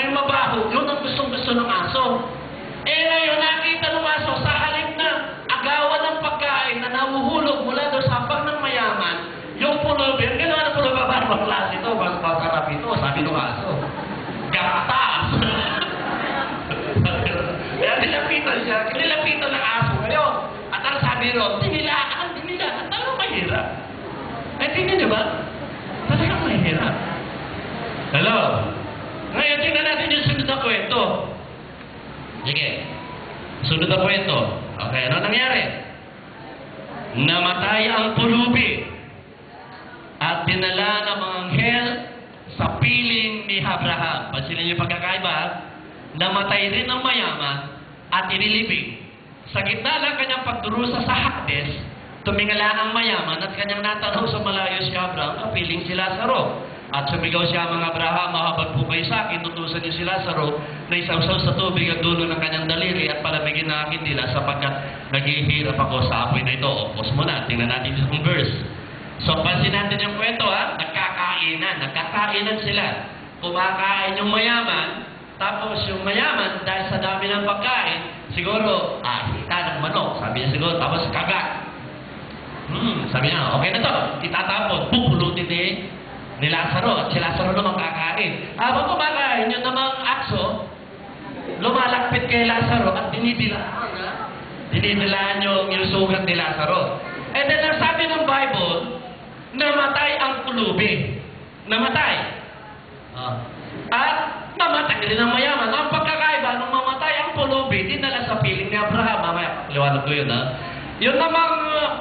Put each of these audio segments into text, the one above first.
yung mabaho, yun ang gustong-gusto ng aso. Eh ngayon, nakita ng aso, sa halip na agawan ng pagkain na nahuhulog mula doon sa hapag ng mayaman, yung pulubi, ang gano'n na pulubi, parang klase ito, mas masarap ito, sabi ng aso. Gatas! Kaya nilapitan siya, nilapitan ng aso ngayon. At ang sabi ron, dinilaan, talagang mahirap. Eh, tingnan niyo ba? Talagang mahirap. Hello? Ngayon, tingnan natin yung sunod na kwento. Sige. Sunod na kwento. Okay, ano nangyari? Namatay ang pulubi at dinala ng mga anghel sa piling ni Abraham. Pansinin niyo yung pagkakaiba. Namatay rin ang mayaman at inilibing. Sa gitna ng kanyang pagdurusa sa Hades, tumingala ang mayaman at kanyang natanaw sa malayo si Abraham, kapiling si Lazaro. At sumigaw siya, mga Abraham, mahabag po kayo sa akin, tutusan niyo si Lazaro na isawsaw sa tubig at dulo ng kanyang daliri at palamigin na akin nila sapagkat naghihirap ako sa apoy na ito. O, pause mo na, tingnan natin yung verse. So, pansin natin yung kwento, ha? Nagkakainan sila. Kumakain yung mayaman, tapos yung mayaman, dahil sa dami ng pagkain, siguro, hita ng manok, sabi niya siguro, tapos kagat. Sabi niya, okay na to, itatapon, pupulutin ni Lazaro, at si Lazaro naman kakain. Habang kumakain, yung namang akso, lumalapit kay Lazaro at dinidilaan yung sugat ni Lazaro. And then, ang sabi ng Bible, namatay ang pulubi. Namatay. At namatay din ang mayaman. Ang pagkakaiba, nung mamatay ang pulubi, dinala sa piling ni Abraham. Mamaya, liwanag ko yun, ha? Yung namang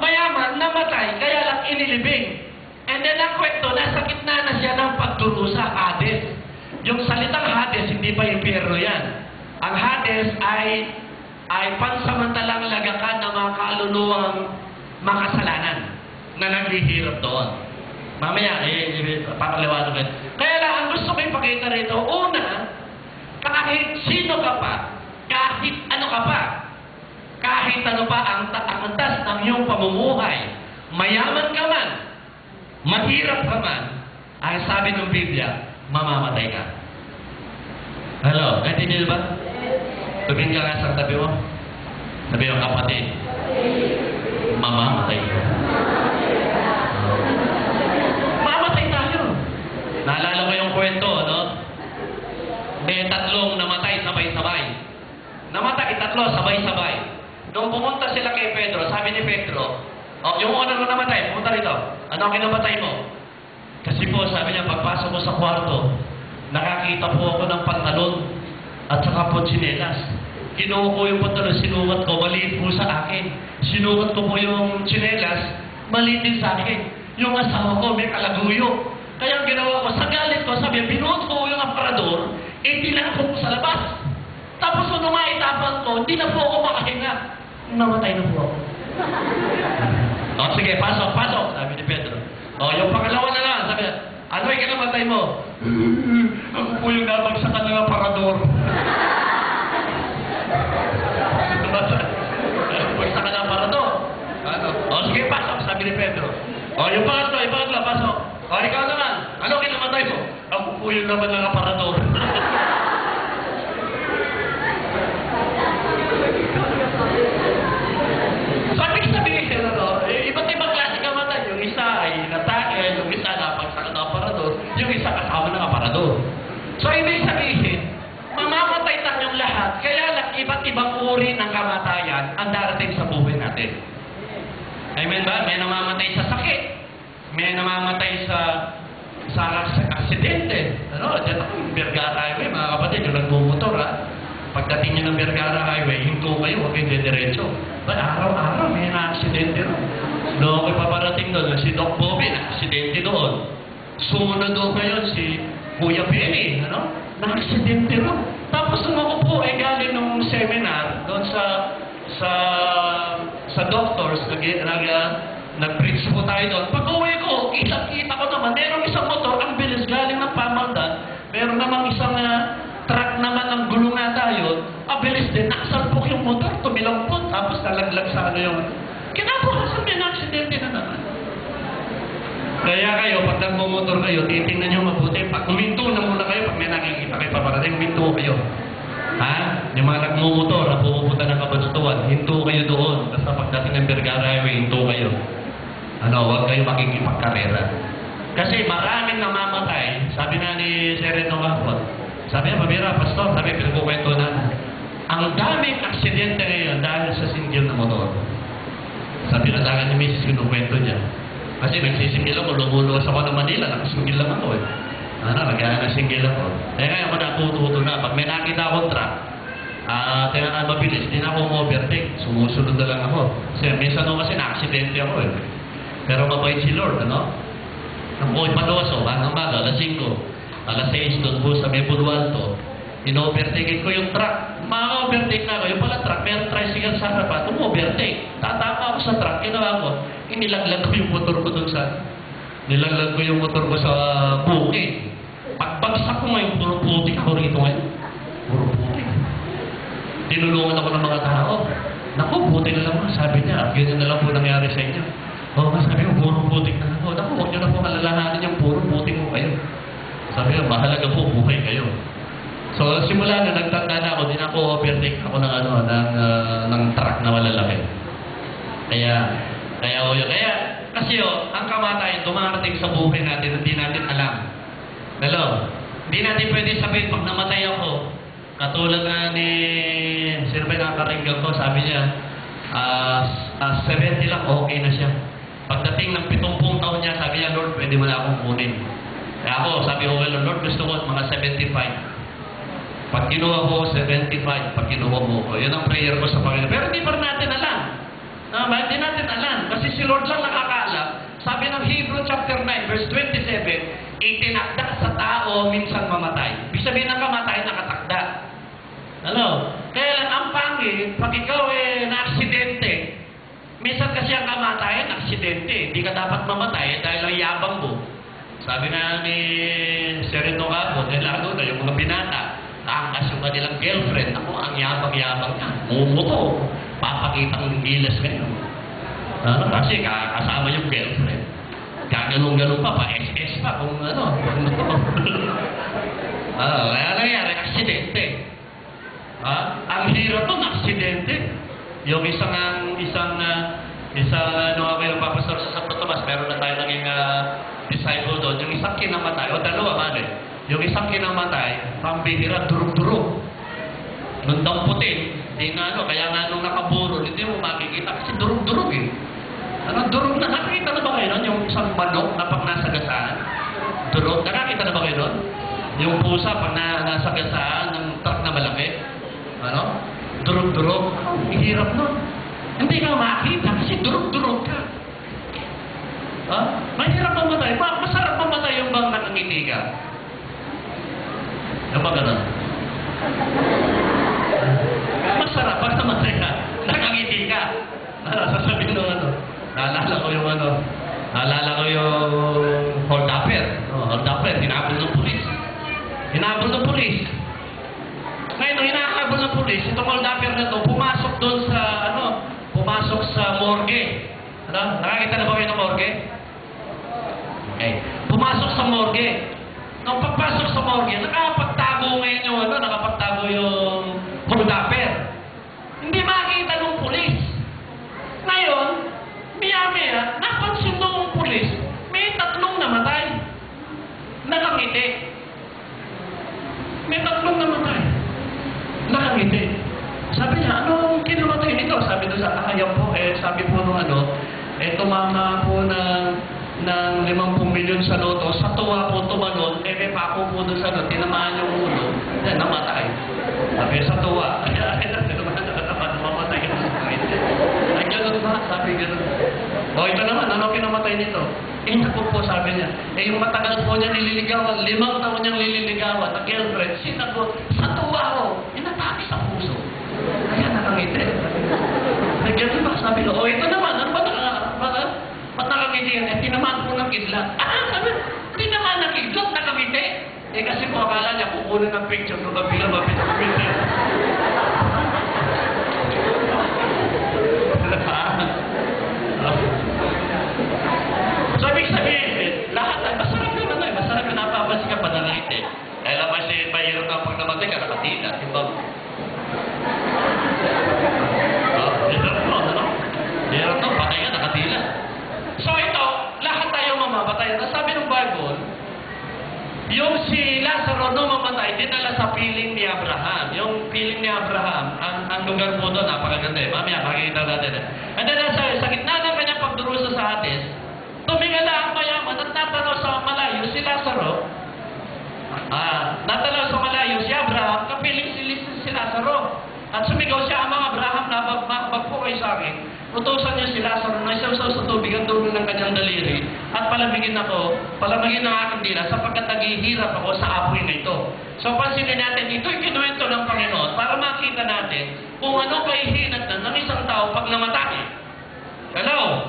mayaman, namatay, kaya lang inilibing. And then ang kwento, nasa gitna na siya ng pagdurusa, Hades. Yung salitang Hades, hindi pa impyerno yan. Ang Hades ay pansamantalang lagakan ng mga kaluluwang makasalanan na naghihirap doon. Mamaya, papaliwanag ko. Kaya lang, ang gusto ko ipakita rito, una, kahit sino ka pa, kahit ano ka pa, kahit ano pa ang antas ng iyong pamumuhay, mayaman ka man, mahirap ka man, ang sabi ng Biblia, mamamatay ka. Hello? Naintindihan ba? Tumingin ka nga sa tabi mo. Sabi mo, kapatid, mamamatay ka. Mamatay tayo. Naalala ko yung kwento, no? May tatlong namatay sabay-sabay. Namatay tatlo sabay-sabay. Nung pumunta sila kay Pedro, sabi ni Pedro, yung unang namatay, pumunta rito. Ano ang kinamatay mo? Kasi po, sabi niya, pagpasok ko sa kwarto, nakakita po ako ng pantalon at saka po tsinelas. Kinuha ko yung pantalon, sinukat ko, maliit po sa akin. Sinukat ko po yung tsinelas, maliit din sa akin. Yung asawa ko, may kalaguyo. Kaya ang ginawa ko, sa galit ko, sabi, binuot ko yung aparador, tinakot ko sa labas. Tapos nung maitapan ko, hindi na po ako makahinga. Namatay na po ako. Sige, pasok, sabi ni Pedro. Yung pangalawa na lang, sabi niya, ano yung kinamatay mo? Ako po yung nabagsakan ng aparador. Bagsakan ng aparador. Sige, pasok, sabi ni Pedro. Yung pangatlo, pasok. Ikaw naman, ano kinamatay mo? Ako po yung naman ng aparador. Iba't ibang klase kamatay. Yung isa ay natake, yung isa napagsakan ng aparador, yung isa kasama ng aparador. So, ibig sabihin, mamamatay tayong lahat, kaya lang iba't ibang uri ng kamatayan ang darating sa buhay natin. Amen ba? May namamatay sa sakit. May namamatay sa aksidente. Diyan ako yung Vergara Highway, mga kapatid, yung nagbumotor, ha? Pagdating nyo ng Vergara Highway, hinto kayo, huwag kayo diretso. Araw-araw may na-aksidente ron. Noong ako'y paparating doon, si Doc Bobby, na-aksidente doon. Sumunod doon ngayon si Kuya Benny, na-aksidente ron. Tapos nung ako po, galing nung seminar, doon sa doctors, nag-preach po tayo doon. Pag-uwi ko, kita ko naman, merong isang motor, ang bilis galing ng pamandan, meron namang isang truck naman ng gulungan tayo, abilis din, nakasalpok yung motor, tumilampot, tapos nalaglag sa yung... Kinabukasan may na-aksidente na naman. Kaya kayo, pag nagmumotor kayo, titingnan nyo mabuti. Pag uminto na muna kayo, pag may nakikita kayo paparating, uminto kayo. Ha? Yung mga nagmumotor na pumupunta ng Kabanatuan, hinto kayo doon. Basta pagdating ng Vergara Highway, hinto kayo. Huwag kayo makikipagkarera. Kasi maraming namamatay. Sabi na ni Sereno Kapot, sabi niya, Pabira, Pastor, sabi, pinagkukwento na, ang daming aksidente ngayon dahil sa single na motor. Sabi na sa akin ni Mrs. kinukwento niya. Kasi nagsisingil ako, lumuluwas ako ng Manila, nakasingil lang ako eh. Nag-singil ako. Kaya ngayon ako natututo na, pag may nakita akong truck, tinangan mabilis, di na ako overtake, sumusunod na lang ako. Kasi minsan ako kasi na-aksidente ako eh. Pero mabait si Lord, ano? Nang buhay paluwas, hanggang maga, alas 5, alas 6, doon po sa may Bulwalto, in-overtake ko yung truck. Maka-overtake na ako. Yung pala truck, mayroong tricycle sa harapan. Overtake. Tatama ako sa truck. Ginawa ko. Inilaglag ko yung motor ko dun sa... Nilaglag ko yung motor ko sa bukid. Pagbagsak ko ngayon, puro putik ako rito ngayon. Puro putik. Tinulungan ako ng mga tao. Naku, buti na lang. Sabi niya, ganyan na lang po nangyari sa inyo. Sabi ko, puro putik na ako. Naku, huwag niyo na po alalahanin yung puro putik ko kayo. Sabi ko, mahalaga po, buhay kayo. So, simula na nagtanda na ako, din ako overtake ako ng truck na malalaki. Kasi ang kamatayan, dumarating sa buhay natin, hindi natin alam. Hindi natin pwede sabihin, pag namatay ako, katulad na ni, sino ba yung nakakaringgan ko, sabi niya, 70 lang, okay na siya. Pagdating ng 70 taon niya, sabi niya, Lord, pwede mo na akong kunin. Kaya ako, sabi ko, well, Lord, gusto ko mga 75. Pag kinuha ko 75, pag kinuha mo ko, yun ang prayer ko sa Panginoon. Pero hindi pa natin alam. Hindi natin alam. Kasi si Lord lang nakakaalam. Sabi ng Hebrew chapter 9, verse 27, itinakda sa tao minsan mamatay. Ibig sabihin ng kamatay, nakatakda. Kaya lang ang pangit, pag ikaw na-aksidente, minsan kasi ang kamatayan, aksidente. Hindi ka dapat mamatay dahil ang yabang mo. Sabi na ni Sereno Kapot, lalo na yung mga binata, takas yung kanilang girlfriend. Ako, ang yabang-yabang niya. Mumuto. Papakita ng gilas ngayon. Kasi kasama yung girlfriend. Gaganong-ganong pa, SS pa, kung ano. Kaya nangyari, aksidente. Ang hirap ng aksidente. Yung isang papastor sa Santo Tomas, meron na tayo naging disciple doon. Yung isang kinamatay, o dalawa man eh. Yung isang kinamatay, pambihira, durug-durug. Nung damputin, kaya nga nung nakaburol, hindi mo makikita kasi durug-durug eh. Durug na, nakakita na ba kayo nun? Yung isang manok na pag nasagasaan, durug, nakakita na ba kayo nun? Yung pusa pag nasagasaan ng truck na malaki, durug-durug, hirap nun. Hindi ka makita kasi durug-durug ka. Mahirap mamatay. Masarap mamatay yung bang nakangiti ka. Yung ba ganun? Masarap pag namatay ka. Nakangiti ka. Sasabihin nung naalala ko yung hold upper. Hold upper, hinabol ng pulis. Hinabol ng pulis. Ngayon, nung hinahabol ng pulis, itong hold upper na to, pumasok doon sa, pumasok sa morgue. Nakakita na ba kayo ng morgue? Okay. Pumasok sa morgue. Nung pagpasok sa morgue, nakapagtago ngayon yung nakapagtago yung hold upper. Hindi makita ng pulis. Ngayon, maya-maya, napansin ng pulis, may 3 namatay. Nakangiti. May 3 namatay. Nakangiti. Sabi niya, anong kinamatay nito? Sabi doon sa ayaw po, sabi po nung tumama po ng 50 milyon sa loto, sa tuwa po tumalon, may pako po doon sa loto, tinamaan yung ulo, namatay. Sabi sa tuwa, mamatay ka sa pangit. Ay, gano'n ba? Sabi gano'n. Ito naman, ano kinamatay nito? Naku po, sabi niya. Yung matagal po niya nililigawan, 5 taon niyang nililigawan, na girlfriend, sinagot, sa tuwa ko, inatake sa puso. Kaya nakangiti. Ay, gano'n ba? Sabi ko, ito naman, ano ba ba't nakangiti yan? Tinamaan po ng kidlat. Sabi, tinamaan ng kidlat, nakangiti. Kasi po akala niya, kukunin ng picture, nung kabila ba pinakangiti. So, ibig sabihin, namatayan, ang sabi ng Bible, yung si Lazaro nung mamatay, dinala sa piling ni Abraham. Yung piling ni Abraham, ang lugar po doon, napakaganda eh. Mamaya, makikita natin eh. And then, sa gitna ng kanyang pagdurusa sa Hades, tumingala ang mayaman at natanaw sa malayo si Lazaro. Natanaw sa malayo si Abraham, kapiling si Lazaro. At sumigaw siya, Amang Abraham, nabag po kayo sa akin. Utusan niyo si Lazaro na isaw-saw sa tubig ang dulo ng kanyang daliri at palamigin ang aking dila sapagkat naghihirap ako sa apoy na ito. So pansinin natin, ito'y kinuwento ng Panginoon para makita natin kung ano kahihinat ng isang tao pag namatay. Hello?